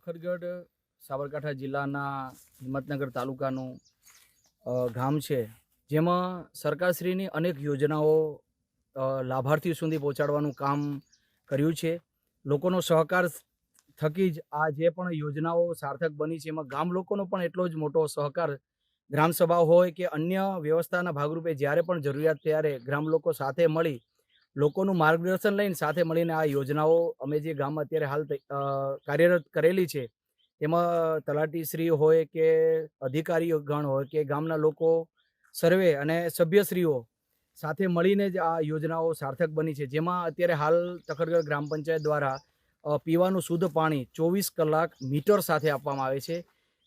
તખતગઢ સાબરકાંઠા જિલ્લાના હિંમતનગર તાલુકાનું ગામ છે, જેમાં સરકારશ્રીની અનેક યોજનાઓ લાભાર્થીઓ સુધી પહોંચાડવાનું કામ કર્યું છે. લોકોનો સહકાર થકી જ આ જે પણ યોજનાઓ સાર્થક બની છે, એમાં ગામ લોકોનો પણ એટલો જ મોટો સહકાર, ગ્રામસભા હોય કે અન્ય વ્યવસ્થાના ભાગરૂપે જ્યારે પણ જરૂરિયાત ત્યારે ગ્રામ લોકો સાથે મળી લોકોનું માર્ગદર્શન લઈને સાથે મળીને આ યોજનાઓ અમે જે ગામમાં અત્યારે હાલ કાર્યરત કરેલી છે, તેમાં તલાટીશ્રી હોય કે અધિકારીઓ ગણ હોય કે ગામના લોકો સર્વે અને સભ્યશ્રીઓ સાથે મળીને જ આ યોજનાઓ સાર્થક બની છે. જેમાં અત્યારે હાલ તખતગઢ ગ્રામ પંચાયત દ્વારા પીવાનું શુદ્ધ પાણી 24 કલાક મીટર સાથે આપવામાં આવે છે.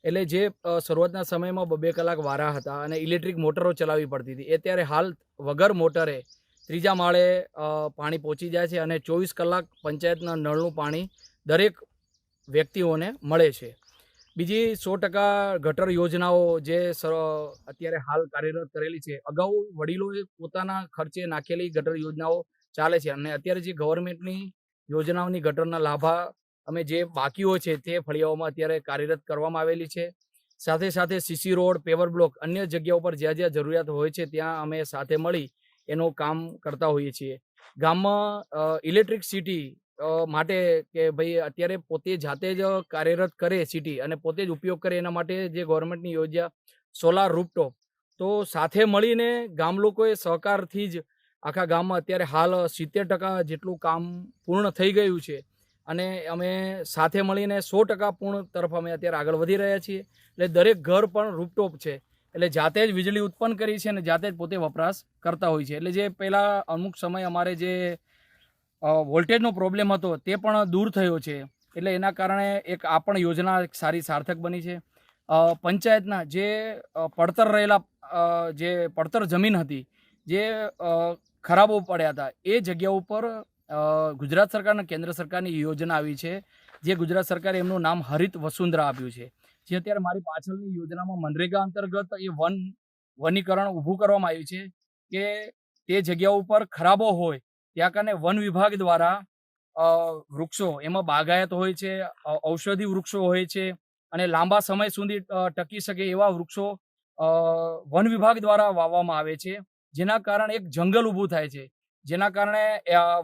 એટલે જે શરૂઆતના સમયમાં 2 કલાક વારા હતા અને ઇલેક્ટ્રિક મોટરો ચલાવવી પડતી હતી, એ ત્યારે હાલ વગર મોટરે ત્રીજા માળે પાણી પહોંચી જાય છે અને 24 કલાક પંચાયતના નળનું પાણી દરેક વ્યક્તિઓને મળે છે. બીજી 100% ગટર યોજનાઓ જે અત્યારે હાલ કાર્યરત કરેલી છે. અગાઉ વડીલોએ પોતાના ખર્ચે નાખેલી ગટર યોજનાઓ ચાલે છે અને અત્યારે જે ગવર્મેન્ટની યોજનાઓની ગટરના લાભા અમે જે બાકીઓ છે તે ફળિયાઓમાં અત્યારે કાર્યરત કરવામાં આવેલી છે. સાથે સાથે સીસી રોડ, પેવર બ્લોક, અન્ય જગ્યાઓ પર જ્યાં જ્યાં જરૂરિયાત હોય છે ત્યાં અમે સાથે મળી એનું કામ કરતા હોઈએ છીએ. ગામમાં ઇલેક્ટ્રિસિટી માટે કે ભાઈ અત્યારે પોતે જાતે જ કાર્યરત કરે સિટી અને પોતે જ ઉપયોગ કરે, એના માટે જે ગવર્મેન્ટની યોજના સોલાર રૂફટોપ, તો સાથે મળીને ગામ લોકોએ સહકારથી જ આખા ગામમાં અત્યારે હાલ 70% જેટલું કામ પૂર્ણ થઈ ગયું છે અને અમે સાથે મળીને 100% પૂર્ણ તરફ અમે અત્યારે આગળ વધી રહ્યા છીએ. એટલે દરેક ઘર પણ રૂફટોપ છે, એટલે જાતે જ વીજળી ઉત્પન્ન કરી છે અને જાતે જ પોતે વપરાશ કરતા હોય છે. એટલે જે પહેલાં અમુક સમય અમારે જે વોલ્ટેજનો પ્રોબ્લેમ હતો તે પણ દૂર થયો છે. એટલે એના કારણે એક આ પણ યોજના એક સારી સાર્થક બની છે. પંચાયતના જે પડતર રહેલા જે પડતર જમીન હતી, જે ખરાબો પડ્યા હતા, એ જગ્યા ઉપર ગુજરાત સરકાર અને કેન્દ્ર સરકારની યોજના આવી છે, જે ગુજરાત સરકારે એમનું નામ હરિત વસુંધરા આપ્યું છે. જે અત્યારે મારી પાછળની યોજનામાં મનરેગા અંતર્ગત એ વનીકરણ ઊભું કરવામાં આવ્યું છે કે તે જગ્યા ઉપર ખરાબો હોય ત્યાં કને વન વિભાગ દ્વારા વૃક્ષો, એમાં બાગાયત હોય છે, ઔષધિ વૃક્ષો હોય છે અને લાંબા સમય સુધી ટકી શકે એવા વૃક્ષો વન વિભાગ દ્વારા વાવવામાં આવે છે, જેના કારણે એક જંગલ ઊભું થાય છે, જેના કારણે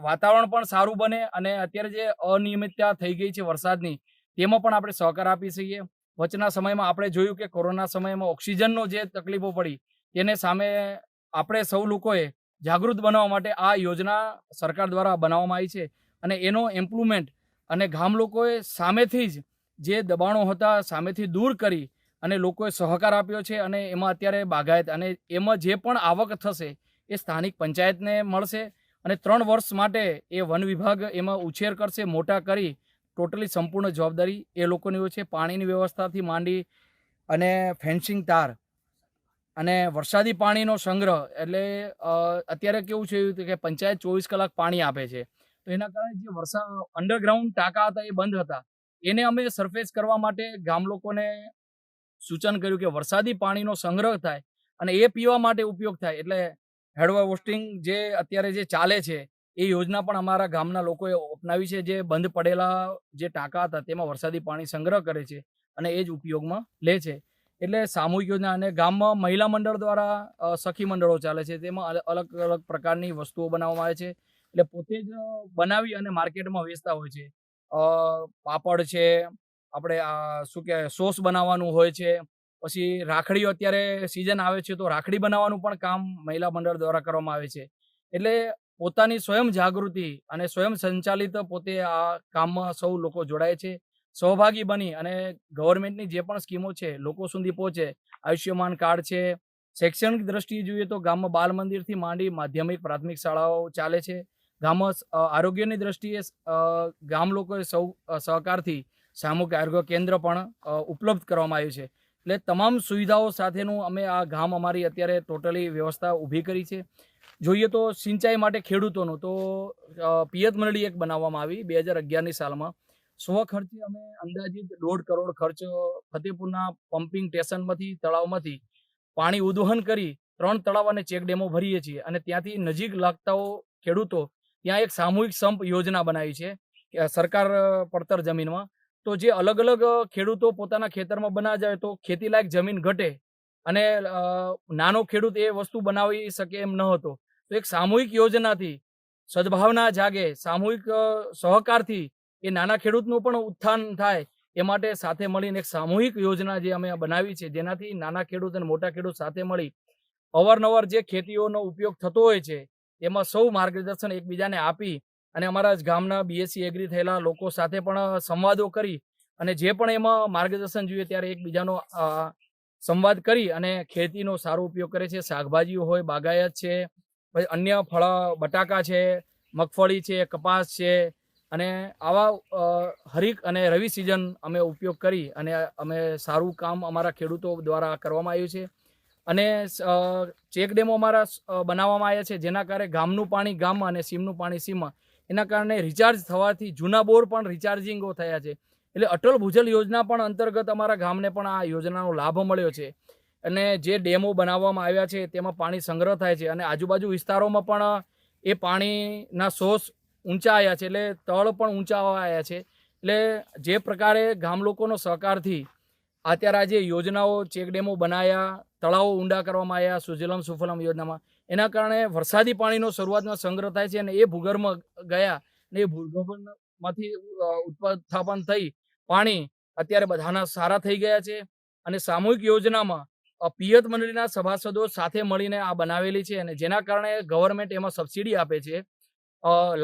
વાતાવરણ પણ સારું બને અને અત્યારે જે અનિયમિતતા થઈ ગઈ છે વરસાદની, તેમાં પણ આપણે સહકાર આપી શકીએ. વચના સમયમાં આપણે જોયું કે કોરોના સમયમાં ઓક્સિજનનો જે તકલીફો પડી, તેને સામે આપણે સૌ લોકોએ જાગૃત બનાવવા માટે આ યોજના સરકાર દ્વારા બનાવવામાં આવી છે અને એનો ઇમ્પ્લિમેન્ટ અને ગામ લોકોએ સામેથી જ જે દબાણો હતા સામેથી દૂર કરી અને લોકોએ સહકાર આપ્યો છે અને એમાં અત્યારે બાગાયત અને એમાં જે પણ આવક થશે એ સ્થાનિક પંચાયતને મળશે અને 3 વર્ષ માટે એ વન વિભાગ એમાં ઉછેર કરશે, મોટા કરી ટોટલી સંપૂર્ણ જવાબદારી એ લોકોની હોય છે. પાણીની વ્યવસ્થાથી માંડી અને ફેન્સિંગ તાર અને વરસાદી પાણીનો સંગ્રહ, એટલે અત્યારે કેવું છે કે પંચાયત 24 કલાક પાણી આપે છે, તો એના કારણે જે અંડરગ્રાઉન્ડ ટાંકા હતા એ બંધ હતા, એને અમે સરફેસ કરવા માટે ગામ લોકોને સૂચન કર્યું કે વરસાદી પાણીનો સંગ્રહ થાય અને એ પીવા માટે ઉપયોગ થાય. એટલે હેડ હોસ્ટિંગ જે અત્યારે જે ચાલે છે એ યોજના પણ અમારા ગામના લોકોએ અપનાવી છે. જે બંધ પડેલા જે ટાંકા હતા તેમાં વરસાદી પાણી સંગ્રહ કરે છે અને એ જ ઉપયોગમાં લે છે. એટલે સામૂહિક યોજના અને ગામમાં મહિલા મંડળ દ્વારા સખી મંડળો ચાલે છે, તેમાં અલગ અલગ પ્રકારની વસ્તુઓ બનાવવામાં આવે છે. એટલે પોતે જ બનાવી અને માર્કેટમાં વેચતા હોય છે. પાપડ છે, આપણે શું કહેવાય સોસ બનાવવાનું હોય છે, પછી રાખડીઓ અત્યારે સિઝન આવે છે તો રાખડી બનાવવાનું પણ કામ મહિલા મંડળ દ્વારા કરવામાં આવે છે. એટલે પોતાની સ્વયં જાગૃતિ અને સ્વયં સંચાલિત પોતે આ કામમાં સૌ લોકો જોડાય છે, સહભાગી બની અને ગવર્મેન્ટની જે પણ સ્કીમો છે લોકો સુધી પહોંચે. આયુષ્યમાન કાર્ડ છે, શૈક્ષણિક દ્રષ્ટિએ જોઈએ તો ગામમાં બાલ મંદિરથી માંડી માધ્યમિક પ્રાથમિક શાળાઓ ચાલે છે. ગામમાં આરોગ્યની દ્રષ્ટિએ ગામ લોકોએ સૌ સહકારથી સામૂહિક આરોગ્ય કેન્દ્ર પણ ઉપલબ્ધ કરવામાં આવ્યું છે. એટલે તમામ સુવિધાઓ સાથેનું અમે આ ગામ અમારી અત્યારે ટોટલી વ્યવસ્થા ઊભી કરી છે. જોઈએ તો સિંચાઈ માટે ખેડૂતોનું તો પિયત મંડળી એક બનાવવામાં આવી 2011ની સાલમાં. સ્વખર્ચે અમે અંદાજિત 1.5 કરોડ ખર્ચ ફતેપુરના પમ્પિંગ સ્ટેશનમાંથી, તળાવમાંથી પાણી ઉદ્વહન કરી 3 તળાવ અને ચેક ડેમો ભરીએ છીએ અને ત્યાંથી નજીક લાગતાઓ ખેડૂતો ત્યાં એક સામૂહિક સંપ યોજના બનાવી છે સરકાર પડતર જમીનમાં. તો જે અલગ અલગ ખેડૂતો પોતાના ખેતરમાં બનાવવા જાય તો ખેતીલાયક જમીન ઘટે અને નાનો ખેડૂત એ વસ્તુ બનાવી શકે એમ ન હતો. તો એક સામૂહિક યોજનાથી સદભાવના જાગે, સામૂહિક સહકારથી એ નાના ખેડૂતનું પણ ઉત્થાન થાય એ માટે સાથે મળીને એક સામૂહિક યોજના જે અમે બનાવી છે, જેનાથી નાના ખેડૂત અને મોટા ખેડૂત સાથે મળી અવારનવાર જે ખેતીઓનો ઉપયોગ થતો હોય છે એમાં સૌ માર્ગદર્શન એકબીજાને આપી અને અમારા જ ગામના બીએસસી એગ્રી થયેલા લોકો સાથે પણ સંવાદો કરી અને જે પણ એમાં માર્ગદર્શન જોઈએ ત્યારે એકબીજાનો સંવાદ કરી અને ખેતીનો સારો ઉપયોગ કરે છે. શાકભાજીઓ હોય, બાગાયત છે, પછી અન્ય ફળ, બટાકા છે, મગફળી છે, કપાસ છે અને આવા હરીક અને રવિ સિઝન અમે ઉપયોગ કરી અને અમે સારું કામ અમારા ખેડૂતો દ્વારા કરવામાં આવ્યું છે. અને ચેક ડેમો અમારા બનાવવામાં આવ્યા છે, જેના કારણે ગામનું પાણી ગામમાં અને સીમનું પાણી સીમમાં, એના કારણે રિચાર્જ થવાથી જૂના બોર પણ રિચાર્જિંગો થયા છે. એટલે અટલ ભૂજલ યોજના પણ અંતર્ગત અમારા ગામને પણ આ યોજનાનો લાભ મળ્યો છે. અને જે ડેમો બનાવવામાં આવ્યા છે તેમાં પાણી સંગ્રહ થાય છે અને આજુબાજુ વિસ્તારોમાં પણ એ પાણીના સોર્સ ઊંચા આવ્યા છે, એટલે તળ પણ ઊંચા આવ્યા છે. એટલે જે પ્રકારે ગામ લોકોનો સહકારથી અત્યારે આજે યોજનાઓ, ચેક ડેમો બનાવ્યા, તળાવો ઊંડા કરવામાં આવ્યા સુજલમ સુફલમ યોજનામાં, એના કારણે વરસાદી પાણીનો શરૂઆતમાં સંગ્રહ થાય છે અને એ ભૂગર્ભમાં ગયા અને એ ભૂગર્ભમાંથી ઉત્પાદન થઈ પાણી અત્યારે બધાના સારા થઈ ગયા છે. અને સામૂહિક યોજનામાં પિયત મંડળીના સભાસદો સાથે મળીને આ બનાવેલી છે અને જેના કારણે ગવર્મેન્ટ એમાં સબસિડી આપે છે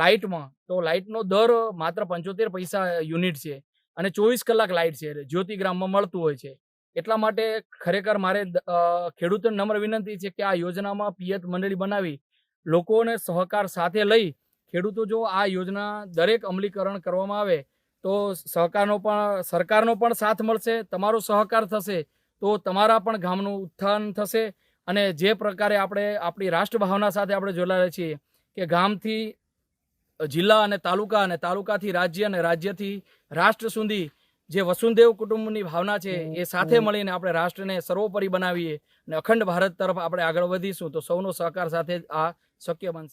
લાઇટમાં. તો લાઇટનો દર માત્ર 75 પૈસા યુનિટ છે અને 24 કલાક લાઇટ છે, જ્યોતિગ્રામમાં મળતું હોય છે. એટલા માટે ખરેખર મારે ખેડૂતોને નમ્ર વિનંતી છે કે આ યોજનામાં પિયત મંડળી બનાવી લોકોને સહકાર સાથે લઈ ખેડૂતો જો આ યોજના દરેક અમલીકરણ કરવામાં આવે તો સરકારનો પણ સાથ મળશે, તમારો સહકાર થશે તો તમારા પણ ગામનું ઉત્થાન થશે. અને જે પ્રકારે આપણે આપણી રાષ્ટ્રભાવના સાથે આપણે જોડાયેલા છીએ કે ગામથી જિલ્લા અને તાલુકાથી રાજ્ય અને રાજ્યથી રાષ્ટ્ર સુધી જે વસુંધૈવ કુટુંબની ભાવના છે એ સાથે મળીને આપણે રાષ્ટ્રને સર્વોપરી બનાવીએ અને અખંડ ભારત તરફ આપણે આગળ વધીશું તો સૌનો સહકાર સાથે આ શક્ય બનશે.